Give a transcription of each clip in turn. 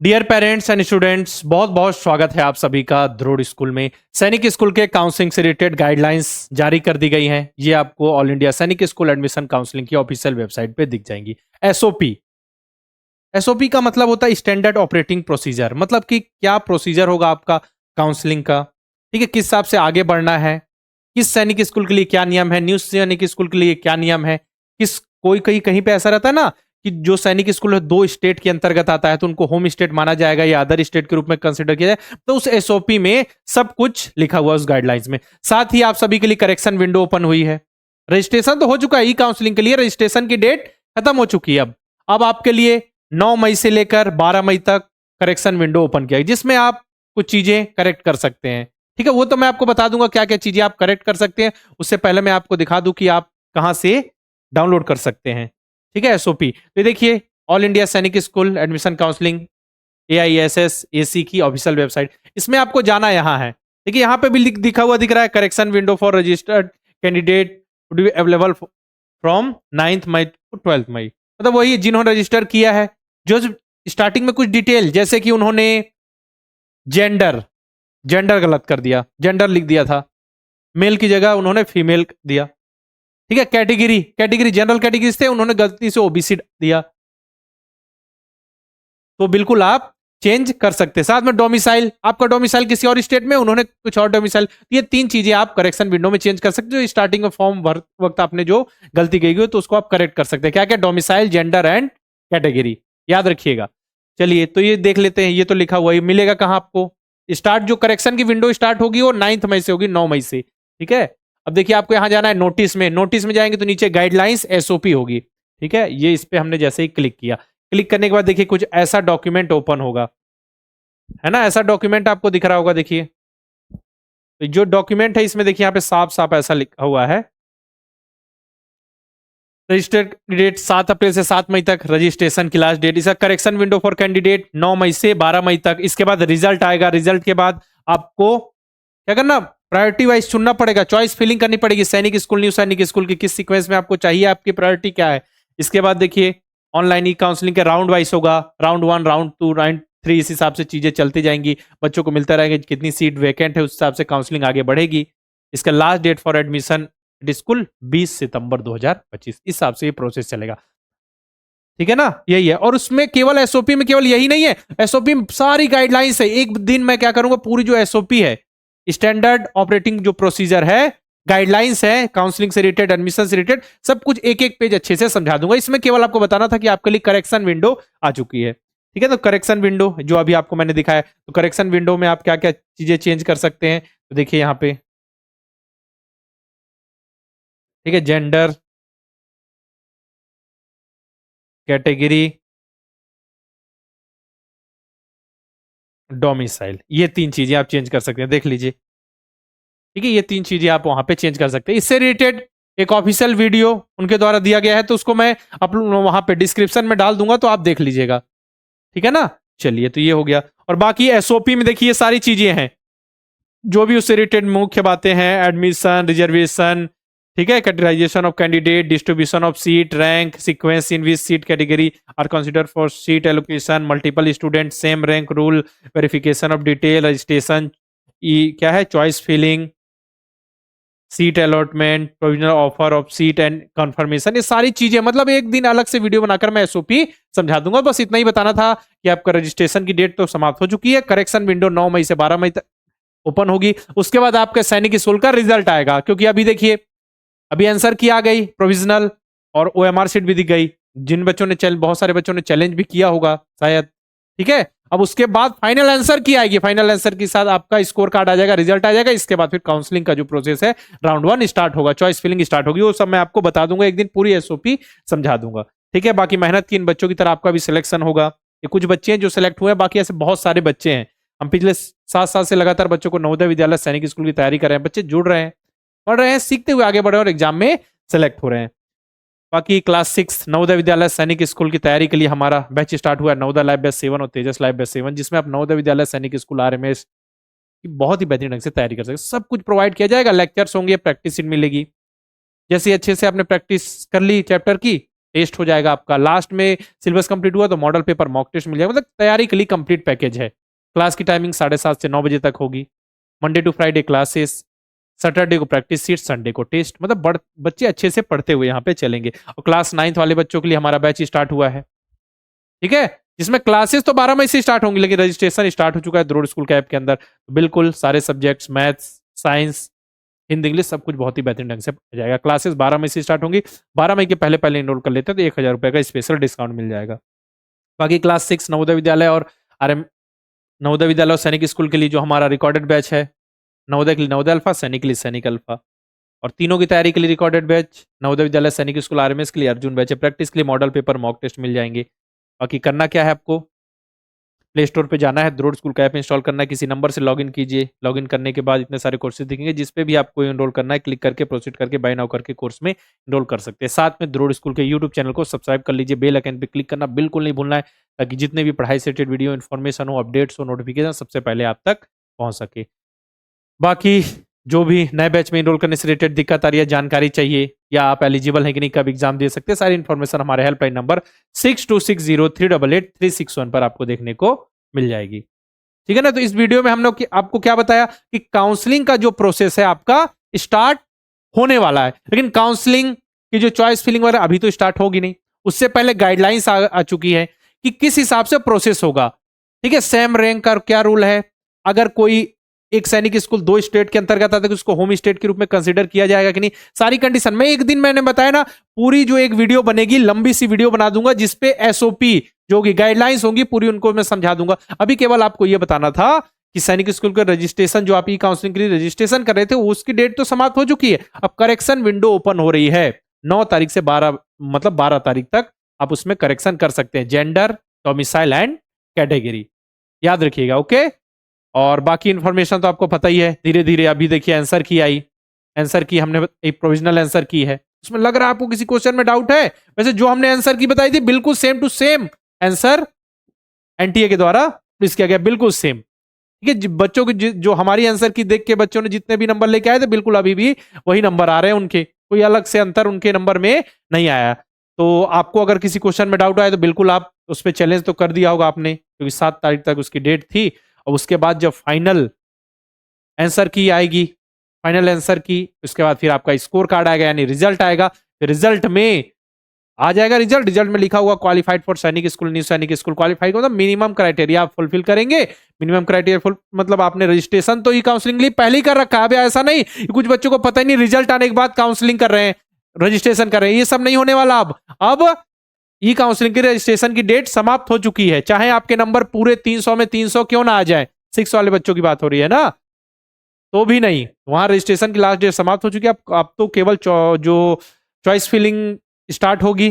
Dear parents and students, बहुत बहुत स्वागत है आप सभी का ध्रुव स्कूल में। सैनिक स्कूल के काउंसलिंग से रिलेटेड गाइडलाइंस जारी कर दी गई हैं। ये आपको ऑल इंडिया सैनिक स्कूल एडमिशन काउंसलिंग की ऑफिशियल वेबसाइट पे दिख जाएंगी। एसओपी, एसओपी का मतलब होता है स्टैंडर्ड ऑपरेटिंग प्रोसीजर, मतलब कि क्या प्रोसीजर होगा आपका काउंसलिंग का। ठीक है, किस हिसाब से आगे बढ़ना है, किस सैनिक स्कूल के लिए क्या नियम है, न्यू सैनिक स्कूल के लिए क्या नियम है, किस कोई कहीं कहीं पे ऐसा रहता है ना कि जो सैनिक स्कूल है दो स्टेट के अंतर्गत आता है तो उनको होम स्टेट माना जाएगा या अदर स्टेट के रूप में कंसिडर किया जाए। तो उस एसओपी में सब कुछ लिखा हुआ है उस गाइडलाइंस में। साथ ही आप सभी के लिए करेक्शन विंडो ओपन हुई है। रजिस्ट्रेशन तो हो चुका है, ई काउंसलिंग के लिए रजिस्ट्रेशन की डेट खत्म हो चुकी है। अब आपके लिए 9 मई से लेकर 12 मई तक करेक्शन विंडो ओपन किया है, जिसमें आप कुछ चीजें करेक्ट कर सकते हैं। ठीक है, वो तो मैं आपको बता दूंगा क्या क्या चीजें आप करेक्ट कर सकते हैं। उससे पहले मैं आपको दिखा दूं कि आप कहां से डाउनलोड कर सकते हैं। ठीक है, एसओपी तो ये देखिए, ऑल इंडिया सैनिक school admission counselling AISS AC की ऑफिशियल वेबसाइट। इसमें आपको जाना यहाँ है। देखिए यहाँ पे भी दिखा हुआ दिख रहा है, correction window for registered candidate to be available from 9th May to 12th May. मतलब वही जिन्होंने रजिस्टर किया है, जो स्टार्टिंग में कुछ डिटेल जैसे कि उन्होंने जेंडर जेंडर गलत कर दिया, जेंडर लिख दिया था, मेल की जगह उन्होंने फीमेल दिया। ठीक है, कैटेगरी कैटेगरी जनरल कैटेगरी थे, उन्होंने गलती से ओबीसी दिया, तो बिल्कुल आप चेंज कर सकते हैं। साथ में डोमिसाइल, आपका डोमिसाइल किसी और स्टेट में, उन्होंने कुछ और डोमिसाइल, ये 3 चीजें आप करेक्शन विंडो में चेंज कर सकते हो। स्टार्टिंग में फॉर्म भर वक्त आपने जो गलती की गई तो उसको आप करेक्ट कर सकते हैं। क्या क्या, डोमिसाइल, जेंडर एंड कैटेगरी, याद रखिएगा। चलिए तो ये देख लेते हैं, ये तो लिखा हुआ है, मिलेगा कहां आपको। स्टार्ट जो करेक्शन की विंडो स्टार्ट होगी वो 9th मई से होगी, 9 मई से। ठीक है, अब देखिए आपको यहां जाना है नोटिस में। नोटिस में जाएंगे तो नीचे गाइडलाइंस एसओपी होगी। ठीक है, ये इस पे हमने जैसे ही क्लिक किया, क्लिक करने के बाद देखिए कुछ ऐसा डॉक्यूमेंट ओपन होगा, है ना। ऐसा डॉक्यूमेंट आपको दिख रहा होगा। देखिए तो जो डॉक्यूमेंट है इसमें देखिए यहाँ पे साफ साफ ऐसा लिखा हुआ है, रजिस्टर्ड डेट 7 अप्रैल से 7 मई तक रजिस्ट्रेशन की लास्ट डेट। इसका करेक्शन विंडो फॉर कैंडिडेट 9 मई से 12 मई तक। इसके बाद रिजल्ट आएगा, रिजल्ट के बाद आपको क्या करना, प्रायोरिटी वाइज चुनना पड़ेगा, चॉइस फिलिंग करनी पड़ेगी। सैनिक स्कूल, न्यू सैनिक स्कूल की किस सीक्वेंस में आपको चाहिए, आपकी प्रायोरिटी क्या है। इसके बाद देखिए ऑनलाइन ई काउंसलिंग के राउंड वाइज होगा, राउंड 1, राउंड 2, राउंड 3, इस हिसाब से चीजें चलती जाएंगी। बच्चों को मिलता रहेगा कितनी सीट वैकेंट है, उस हिसाब से काउंसलिंग आगे बढ़ेगी। इसका last date for admission school 20 सितंबर 2025, इस हिसाब से ये प्रोसेस चलेगा। ठीक है ना, यही है। और उसमें केवल एसओपी में केवल यही नहीं है, एसओपी में सारी गाइडलाइंस है। एक दिन मैं क्या करूंगा, पूरी जो एसओपी है, स्टैंडर्ड ऑपरेटिंग जो प्रोसीजर है, गाइडलाइंस है, काउंसलिंग से रिलेटेड, एडमिशन से रिलेटेड, सब कुछ एक एक पेज अच्छे से समझा दूंगा। इसमें केवल आपको बताना था कि आपके लिए करेक्शन विंडो आ चुकी है। ठीक है, तो करेक्शन विंडो जो अभी आपको मैंने दिखाया, तो करेक्शन विंडो में आप क्या क्या चीजें चेंज कर सकते हैं, तो देखिए यहाँ पे। ठीक है, जेंडर, कैटेगरी, डोमिसाइल, ये 3 चीजें आप चेंज कर सकते हैं, देख लीजिए। ठीक है, ये 3 चीजें आप वहां पे चेंज कर सकते हैं। इससे रिलेटेड एक ऑफिशियल वीडियो उनके द्वारा दिया गया है, तो उसको मैं अपलोड वहां पे डिस्क्रिप्शन में डाल दूंगा, तो आप देख लीजिएगा। ठीक है ना, चलिए तो ये हो गया। और बाकी एसओपी में देखिए सारी चीजें हैं, जो भी उससे रिलेटेड मुख्य बातें हैं, एडमिशन, रिजर्वेशन, ठीक है, categorisation of candidate, distribution of seat, rank, sequence in which seat category are consider for seat allocation, multiple student, same rank rule, verification of detail, registration, क्या है, choice filling, seat allotment, provisional offer of seat and confirmation, ये सारी चीजें, मतलब एक दिन अलग से वीडियो बनाकर मैं एसओपी समझा दूंगा। बस इतना ही बताना था कि आपका रजिस्ट्रेशन की डेट तो समाप्त हो चुकी है। करेक्शन विंडो 9 मई से 12 मई तक ओपन होगी। उसके बाद आपके सैनिक स्कूल का रिजल्ट आएगा, क्योंकि अभी देखिए अभी आंसर की आ गई प्रोविजनल, और ओएमआर सीट भी दिख गई। जिन बच्चों ने बहुत सारे बच्चों ने चैलेंज भी किया होगा शायद। ठीक है, अब उसके बाद फाइनल आंसर की आएगी, फाइनल आंसर के साथ आपका स्कोर कार्ड आ जाएगा, रिजल्ट आ जाएगा। इसके बाद फिर काउंसलिंग का जो प्रोसेस है, राउंड 1 स्टार्ट होगा, चॉइस फिलिंग स्टार्ट होगी। वो सब मैं आपको बता दूंगा, एक दिन पूरी एसओपी समझा दूंगा। ठीक है, बाकी मेहनत की इन बच्चों की तरह आपका भी सिलेक्शन होगा। ये कुछ बच्चे हैं जो सिलेक्ट हुए हैं, बाकी ऐसे बहुत सारे बच्चे हैं। हम पिछले 7 साल से लगातार बच्चों को नवोदय विद्यालय सैनिक स्कूल की तैयारी कर रहे हैं। बच्चे जुड़ रहे हैं, पढ़ रहे हैं, सीखते हुए आगे बढ़ रहे हैं और एग्जाम में सेलेक्ट हो रहे हैं। बाकी क्लास 6 नवोदय विद्यालय सैनिक स्कूल की तैयारी के लिए हमारा बैच स्टार्ट हुआ है, नवोदय लाइव बैच 7 और तेजस लाइव बैच 7, जिसमें आप नवोदय विद्यालय सैनिक स्कूल आरएमएस की बहुत ही बेहतरीन ढंग से तैयारी कर सकते हैं। सब कुछ प्रोवाइड किया जाएगा, लेक्चर्स होंगे, प्रैक्टिस मिलेगी। जैसे अच्छे से आपने प्रैक्टिस कर ली चैप्टर की, टेस्ट हो जाएगा आपका, लास्ट में सिलेबस कंप्लीट हुआ तो मॉडल पेपर मॉक टेस्ट मिल जाएगा। मतलब तैयारी के लिए कंप्लीट पैकेज है। क्लास की टाइमिंग 7:30 से 9 बजे तक होगी। Monday to Friday classes, Saturday को प्रैक्टिस सीट, संडे को टेस्ट। मतलब बच्चे अच्छे से पढ़ते हुए यहाँ पे चलेंगे। और क्लास 9th वाले बच्चों के लिए हमारा बैच स्टार्ट हुआ है, ठीक है, जिसमें क्लासेस तो 12 मई से स्टार्ट होंगी, लेकिन रजिस्ट्रेशन स्टार्ट हो चुका है द्रोड़ स्कूल के ऐप के अंदर। बिल्कुल सारे subjects, maths, science, Hindi, English, सब कुछ बहुत ही बेहतरीन ढंग से हो जाएगा। क्लासेस 12 मई से स्टार्ट होंगी। 12 मई के पहले पहले इनरोल कर लेते हैं तो 1000 रुपए का स्पेशल डिस्काउंट मिल जाएगा। बाकी क्लास 6 नवोदय विद्यालय और आरएम नवोदय विद्यालय और सैनिक स्कूल के लिए जो हमारा रिकॉर्डेड बैच है, नवोदय के लिए नवोदय अल्फा, सैनिक के लिए सैनिक अल्फा, और तीनों की तैयारी के लिए रिकॉर्डेड बैच, नवोदय विद्यालय, सैनिक स्कूल, आरएमएस के लिए अर्जुन बैच है। प्रैक्टिस के लिए मॉडल पेपर, मॉक टेस्ट मिल जाएंगे। बाकी करना क्या है, आपको प्ले स्टोर पे जाना है, द्रोड़ स्कूल का ऐप इंस्टॉल करना है, किसी नंबर से लॉगिन कीजिए। लॉगिन करने के बाद इतने सारे कोर्सेज दिखेंगे, जिस पे भी आपको एनरोल करना है क्लिक करके प्रोसीड करके बाय नाउ करके कोर्स में एनरोल कर सकते हैं। साथ में द्रोड़ स्कूल के यूट्यूब चैनल को सब्सक्राइब कर लीजिए, बेल आइकन पे क्लिक करना बिल्कुल नहीं भूलना है, ताकि जितने भी पढ़ाई से रिलेटेड वीडियो, इन्फॉर्मेशन हो, अपडेट्स हो, नोटिफिकेशन सबसे पहले आप तक पहुंच सके। बाकी जो भी नए बैच में एनरोल करने से रिलेटेड दिक्कत आ रही है, जानकारी चाहिए, या आप एलिजिबल हैं कि नहीं, कब एग्जाम दे सकते हैं, सारी इन्फॉर्मेशन हमारे हेल्पलाइन नंबर 6260388361 पर आपको देखने को मिल जाएगी, ठीक है ना। तो इस वीडियो में हम लोग आपको क्या बताया कि काउंसलिंग का जो प्रोसेस है आपका स्टार्ट होने वाला है, लेकिन काउंसलिंग की जो चॉइस फिलिंग वगैरह अभी तो स्टार्ट होगी नहीं। उससे पहले गाइडलाइंस आ चुकी है कि किस हिसाब से प्रोसेस होगा, ठीक है। सेम रैंक का क्या रूल है, अगर कोई एक सैनिक स्कूल 2 स्टेट के अंतर्गत आता है तो उसको होम स्टेट के रूप में कंसीडर किया जाएगा कि नहीं, सारी कंडीशन में एक दिन मैंने बताया ना, पूरी जो एक वीडियो बनेगी, लंबी सी वीडियो बना दूंगा, जिसपे एसओपी जो भी गाइडलाइंस होंगी पूरी उनको मैं समझा दूंगा। अभी केवल आपको यह बताना था कि सैनिक स्कूल का रजिस्ट्रेशन जो आप ई काउंसलिंग के लिए रजिस्ट्रेशन कर रहे थे उसकी डेट तो समाप्त हो चुकी है। अब करेक्शन विंडो ओपन हो रही है 9 तारीख से 12 तारीख तक आप उसमें करेक्शन कर सकते हैं, जेंडर, डोमिसाइल एंड कैटेगरी, याद रखिएगा, ओके। और बाकी इंफॉर्मेशन तो आपको पता ही है। धीरे धीरे अभी देखिए आंसर की आई, आंसर की हमने एक प्रोविजनल आंसर की है, उसमें लग रहा है आपको किसी क्वेश्चन में डाउट है। वैसे जो हमने आंसर की बताई थी बिल्कुल same to same answer NTA के द्वारा प्लीज किया गया, बिल्कुल सेम, ठीक है। बच्चों की जो हमारी आंसर की देख के बच्चों ने जितने भी नंबर लेके आए थे, बिल्कुल अभी भी वही नंबर आ रहे हैं उनके, कोई अलग से अंतर उनके नंबर में नहीं आया। तो आपको अगर किसी क्वेश्चन में डाउट आए तो बिल्कुल आप उस पर चैलेंज तो कर दिया होगा आपने, क्योंकि 7 तारीख तक उसकी डेट थी। और उसके बाद जब फाइनल आंसर की आएगी, फाइनल आंसर की, उसके बाद फिर आपका स्कोर कार्ड आएगा, यानी रिजल्ट आएगा। रिजल्ट में आ जाएगा, रिजल्ट में लिखा हुआ क्वालिफाइड फॉर सैनिक स्कूल, न्यू सैनिक स्कूल क्वालिफाइड, मतलब मिनिमम क्राइटेरिया आप फुलफिल करेंगे। मिनिमम क्राइटेरिया फुल मतलब आपने रजिस्ट्रेशन तो ई काउंसलिंग लिए पहले ही कर रखा है। अब ऐसा नहीं, कुछ बच्चों को पता ही नहीं, रिजल्ट आने के बाद काउंसलिंग कर रहे हैं, रजिस्ट्रेशन कर रहे हैं, ये सब नहीं होने वाला। अब ई काउंसलिंग की रजिस्ट्रेशन की डेट समाप्त हो चुकी है, चाहे आपके नंबर पूरे 300 में 300 क्यों ना आ जाए, 6 वाले बच्चों की बात हो रही है ना, तो भी नहीं, वहां रजिस्ट्रेशन की लास्ट डेट समाप्त हो चुकी है। अब तो केवल जो चॉइस फिलिंग स्टार्ट होगी,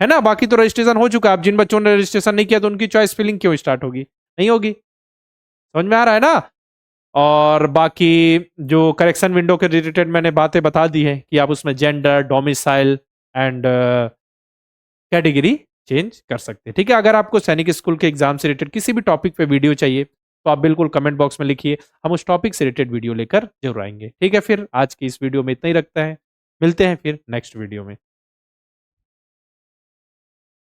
है ना। बाकी तो रजिस्ट्रेशन हो चुका है। अब जिन बच्चों ने रजिस्ट्रेशन नहीं किया तो उनकी चॉइस फिलिंग क्यों स्टार्ट होगी, नहीं होगी, समझ में आ रहा है ना। और बाकी जो करेक्शन विंडो के रिलेटेड मैंने बातें बता दी है कि आप उसमें gender, domicile and category change कर सकते हैं, ठीक है। अगर आपको सैनिक स्कूल के एग्जाम से रिलेटेड किसी भी टॉपिक पे वीडियो चाहिए तो आप बिल्कुल कमेंट बॉक्स में लिखिए, हम उस टॉपिक से रिलेटेड वीडियो लेकर जरूर आएंगे, ठीक है। फिर आज की इस वीडियो में इतना ही रखते हैं, मिलते हैं फिर नेक्स्ट वीडियो में।